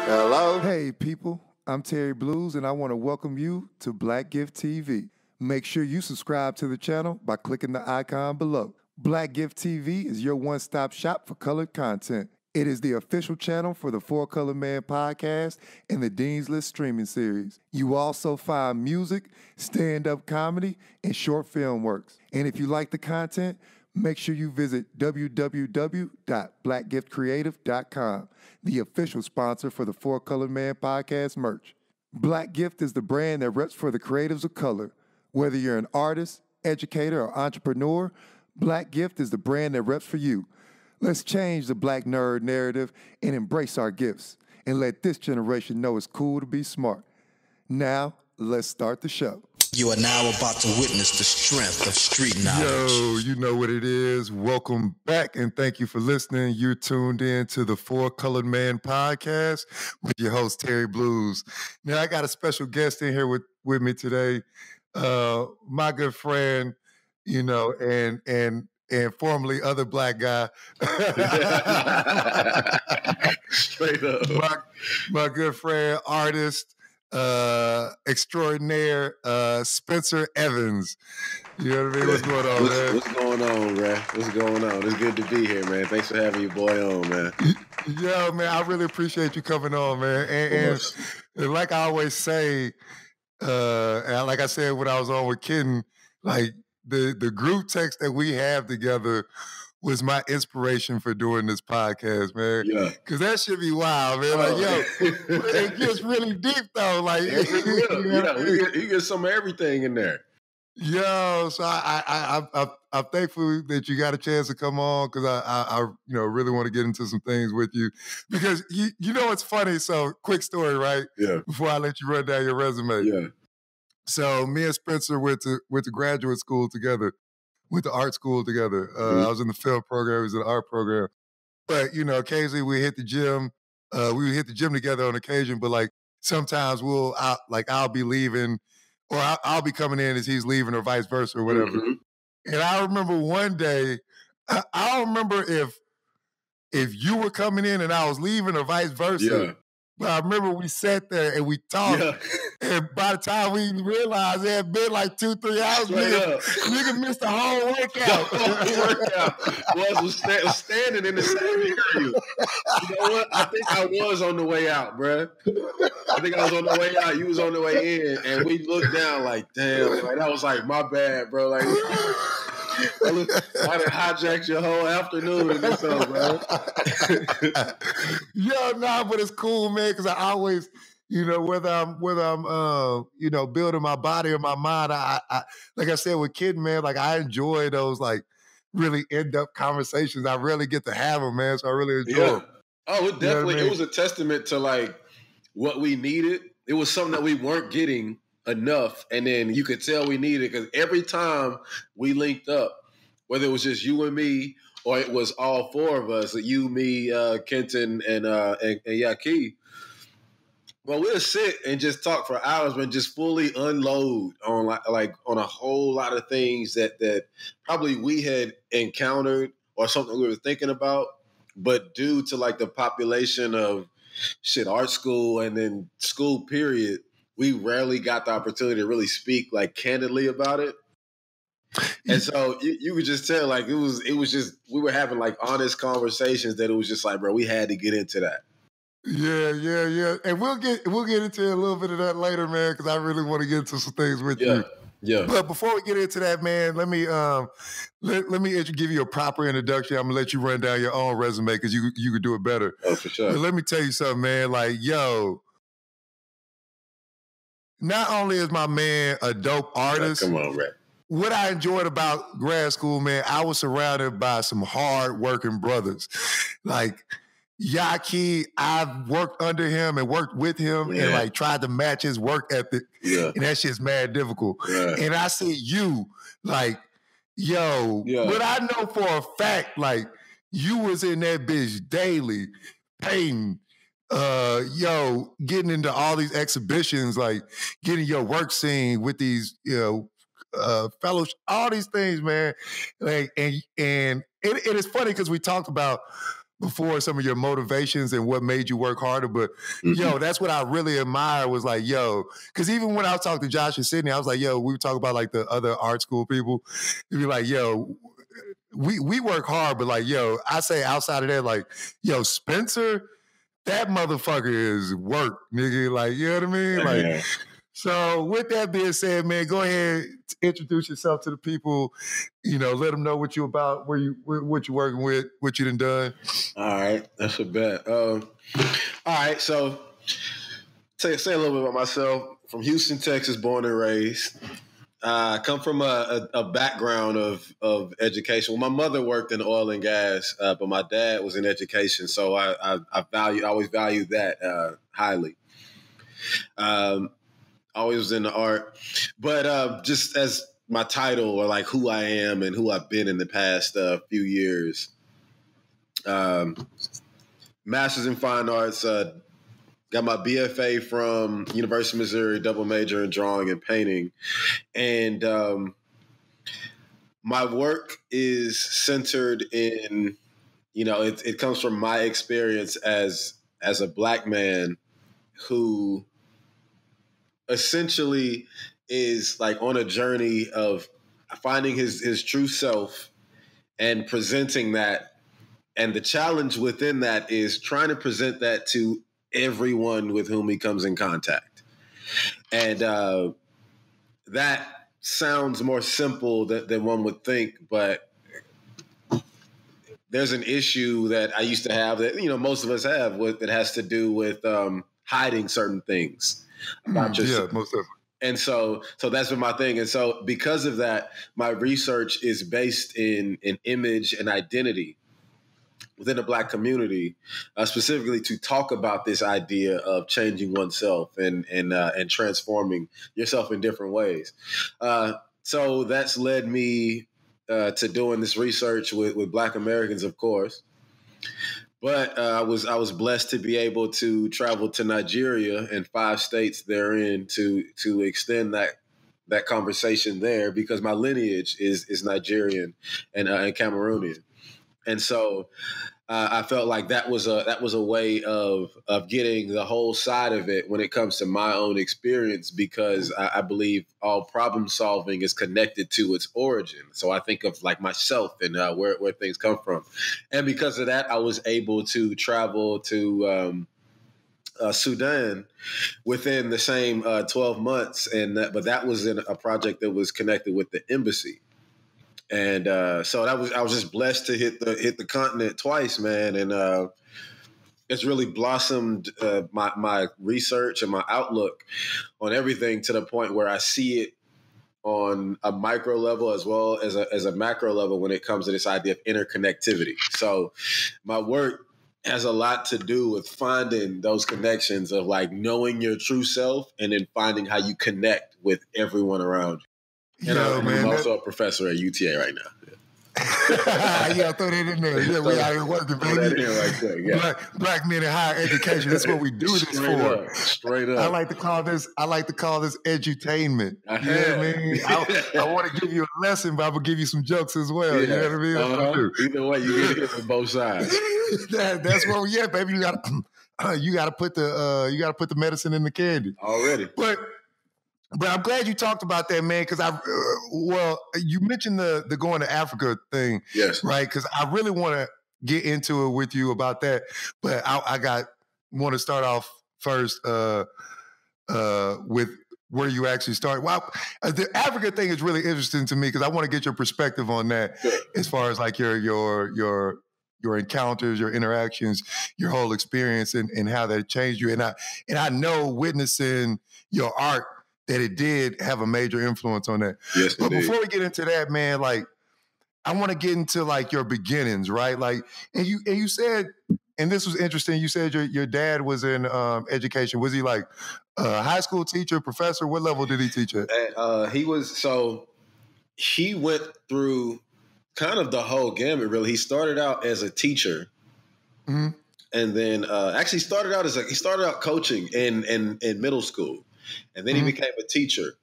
Hello? Hey people, I'm Terry Bluez and I want to welcome you to Black Gift TV. Make sure you subscribe to the channel by clicking the icon below. Black Gift TV is your one-stop shop for colored content. It is the official channel for the Four Color Man podcast and the Dean's List streaming series. You also find music, stand-up comedy, and short film works. And if you like the content, make sure you visit www.blackgiftcreative.com, the official sponsor for the Four Color Man podcast merch. Black Gift is the brand that reps for the creatives of color. Whether you're an artist, educator, or entrepreneur, Black Gift is the brand that reps for you. Let's change the black nerd narrative and embrace our gifts and let this generation know it's cool to be smart. Now, let's start the show. You are now about to witness the strength of street knowledge. Yo, you know what it is. Welcome back and thank you for listening. You're tuned in to the Four Colored Man podcast with your host, Terry Bluez. Now, I got a special guest in here with me today. My good friend, you know, and formerly other black guy. Straight up. My good friend, artist, extraordinaire, Spencer Evans. You know what I mean? What's going on, man? What's going on, man? What's going on? It's good to be here, man. Thanks for having your boy on, man. Yo, man, I really appreciate you coming on, man. And like I always say, and like I said when I was on with Kitten, like the group text that we have together was my inspiration for doing this podcast, man. Yeah. Because that should be wild, man. Like, yo, it gets really deep, though. Like, You get some of everything in there. Yo, so I'm thankful that you got a chance to come on because I really want to get into some things with you because you know what's funny. So quick story, right? Yeah. Before I let you run down your resume. Yeah. So me and Spencer went to graduate school together, went to art school together. I was in the film program, he was in the art program. But you know, occasionally we hit the gym. We would hit the gym together on occasion, but like sometimes I'll be leaving. Or I'll be coming in as he's leaving or vice versa or whatever. Mm-hmm. And I remember one day, I don't remember if you were coming in and I was leaving or vice versa. Yeah. But I remember we sat there and we talked. Yeah. And by the time we realized it had been like 2-3 hours, nigga missed the whole workout. Was standing in the same area. You know what? I think I was on the way out, bruh. I think I was on the way out. You was on the way in. And we looked down like, damn, like, that was like, my bad, bro. Like, I done hijacked your whole afternoon in this show, bro. Yo, nah, but it's cool, man, because I always, you know, whether I'm building my body or my mind, I like I said with Kid, man, like I enjoy those like really in-depth conversations. I really get to have them, man, so I really enjoy them. Oh, it definitely, it was a testament to like what we needed. It was something that we weren't getting enough, and then you could tell we needed it because every time we linked up, whether it was just you and me or it was all four of us, you, me, Kenton, and Yaki, well, we'll sit and just talk for hours and just fully unload on like on a whole lot of things that probably we had encountered or something we were thinking about, but due to like the population of art school and then school period, we rarely got the opportunity to really speak like candidly about it. And so you could just tell like it was just we were having like honest conversations that it was just like, bro, we had to get into that. Yeah. And we'll get into a little bit of that later, man, because I really want to get into some things with you. Yeah. But before we get into that, man, let me give you a proper introduction. I'm gonna let you run down your own resume because you could do it better. Oh, for sure. But let me tell you something, man. Like, yo, not only is my man a dope artist. Come on, Ray. What I enjoyed about grad school, man, I was surrounded by some hard-working brothers. Like Yaki, I've worked under him and worked with him and like tried to match his work ethic. Yeah. And that shit's mad difficult. Yeah. And I see you, like, yo, but I know for a fact, like, you was in that bitch daily, painting, getting into all these exhibitions, like getting your work seen with these, fellows, all these things, man. Like, and it is funny because we talked about before some of your motivations and what made you work harder. But yo, that's what I really admire was like, yo, because even when I was talking to Josh and Sydney, I was like, yo, we were talking about like the other art school people. You'd be like, yo, we work hard, but like, yo, I say outside of that, like, yo, Spencer, that motherfucker is work, nigga. Like, you know what I mean? Like, so with that being said, man, go ahead, introduce yourself to the people. You know, let them know what you about, what you're working with, what you done. All right, that's a bet. All right, so say a little bit about myself. From Houston, Texas, born and raised. I come from a background of education. Well, my mother worked in oil and gas, but my dad was in education, so I always valued that highly. Always was into art, but just as my title or like who I am and who I've been in the past few years. Master's in Fine Arts. Got my BFA from University of Missouri, double major in drawing and painting. And my work is centered in, you know, it comes from my experience as a Black man who essentially is like on a journey of finding his true self and presenting that. And the challenge within that is trying to present that to everyone with whom he comes in contact. And that sounds more simple than one would think, but there's an issue that I used to have that, you know, most of us have that has to do with hiding certain things about yourself. Yeah, most definitely. And so that's been my thing. And so because of that, my research is based in image and identity within the Black community, specifically to talk about this idea of changing oneself and transforming yourself in different ways. So that's led me to doing this research with Black Americans, of course. But I was blessed to be able to travel to Nigeria and 5 states therein to extend that conversation there, because my lineage is Nigerian and Cameroonian, and so I felt like that was a way of getting the whole side of it when it comes to my own experience, because I believe all problem solving is connected to its origin. So I think of like myself and where things come from. And because of that, I was able to travel to Sudan within the same 12 months. But that was in a project that was connected with the embassy. And so I was just blessed to hit the continent twice, man. And it's really blossomed my research and my outlook on everything to the point where I see it on a micro level as well as a macro level when it comes to this idea of interconnectivity. So my work has a lot to do with finding those connections of like knowing your true self and then finding how you connect with everyone around you. And I'm also a professor at UTA right now. Yeah, throw that in there. Yeah, we out here working, baby. Throw that in right quick, yeah. Black men in higher education. That's what we do this for. Straight up. I like to call this edutainment. You know what I mean? I want to give you a lesson, but I'm gonna give you some jokes as well. Yeah. You know what I mean? Either way, you get it from both sides. That's what we at, baby. You gotta put the medicine in the candy already. But I'm glad you talked about that, man, because you mentioned the going to Africa thing, yes, right? Because I really want to get into it with you about that, but I want to start off first with where you actually started. Well, the Africa thing is really interesting to me because I want to get your perspective on that, as far as like your encounters, your interactions, your whole experience, and how that changed you. And I know witnessing your art that it did have a major influence on that. Yes, but indeed. Before we get into that, man, like I want to get into like your beginnings, right? Like, and you said, and this was interesting. You said your dad was in education. Was he like a high school teacher, professor? What level did he teach at? He went through kind of the whole gamut. Really, he started out as a teacher. Mm-hmm. And then actually he started out coaching in middle school. And then he became a teacher.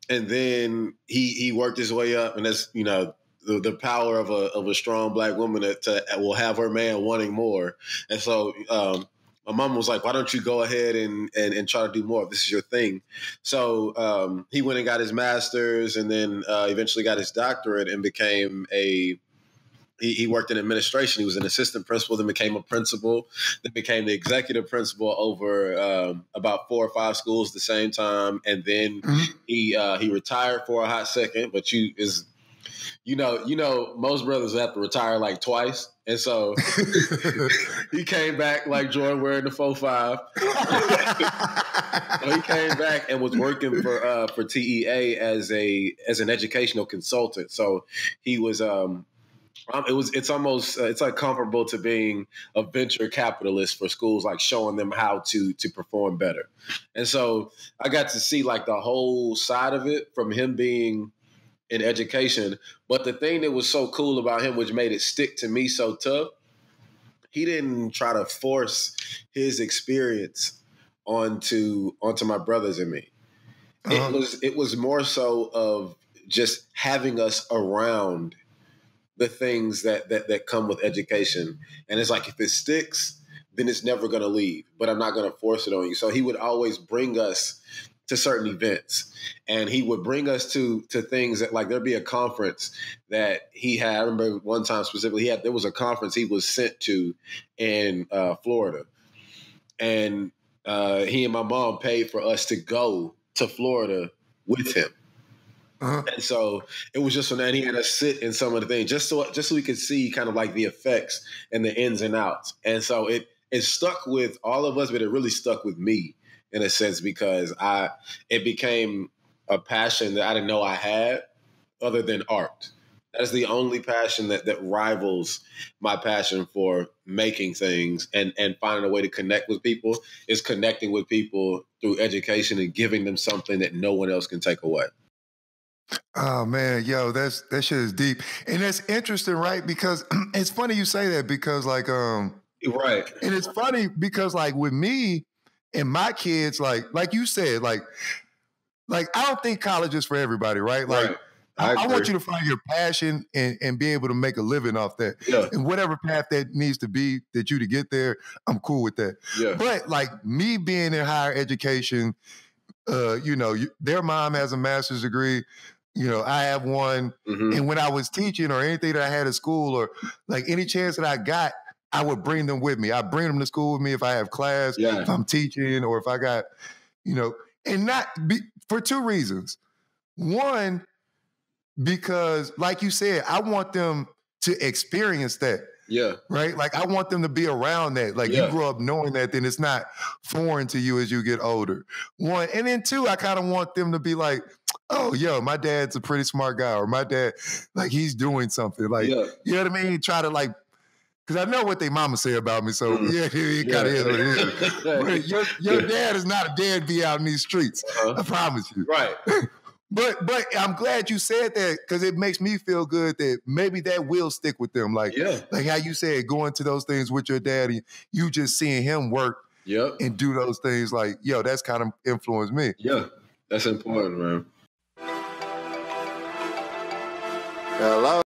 And then he worked his way up. And that's, you know, the power of a strong Black woman that will have her man wanting more. And so my mom was like, why don't you go ahead and try to do more? This is your thing. So he went and got his master's and then eventually got his doctorate and became he worked in administration. He was an assistant principal, then became a principal, then became the executive principal over about 4 or 5 schools at the same time. And then he retired for a hot second, but most brothers have to retire like twice. And so he came back like Jordan wearing the 4.5. So he came back and was working for TEA as an educational consultant. So he was it's like comparable to being a venture capitalist for schools, like showing them how to perform better. And so I got to see like the whole side of it from him being in education. But the thing that was so cool about him, which made it stick to me so tough, he didn't try to force his experience onto my brothers and me. It was more so of just having us around the things that come with education. And it's like, if it sticks, then it's never going to leave, but I'm not going to force it on you. So he would always bring us to certain events, and he would bring us to things that, like, there'd be a conference that he had. I remember one time specifically, there was a conference he was sent to in Florida, and he and my mom paid for us to go to Florida with him. And so it was just when he had us sit in some of the things just so we could see kind of like the effects and the ins and outs. And so it stuck with all of us, but it really stuck with me in a sense, because it became a passion that I didn't know I had other than art. That's the only passion that rivals my passion for making things and finding a way to connect with people, is connecting with people through education and giving them something that no one else can take away. Oh man, yo, that shit is deep. And that's interesting, right? Because it's funny you say that, because like right. And it's funny because like with me and my kids, like you said, like I don't think college is for everybody, right? Like right. I want you to find your passion and be able to make a living off that. Yeah. And whatever path that needs to be that you to get there, I'm cool with that. Yeah. But like me being in higher education, their mom has a master's degree. I have one. Mm-hmm. And when I was teaching or anything that I had at school or like any chance that I got, I would bring them with me. I bring them to school with me if I have class, if I'm teaching, or if I got, and for 2 reasons. One, because like you said, I want them to experience that. Yeah. Right? Like I want them to be around that. Like you grow up knowing that, then it's not foreign to you as you get older. 1. And then 2, I kind of want them to be like, oh, yo, my dad's a pretty smart guy, or my dad, like he's doing something. Like, you know what I mean? Try to like, because I know what they mama say about me. So it kind of is what it is. But your dad is not a deadbeat out in these streets. I promise you. Right. But I'm glad you said that, because it makes me feel good that maybe that will stick with them. Like how you said, going to those things with your daddy, you just seeing him work and do those things. Like, yo, that's kind of influenced me. Yeah, that's important, man. Hello.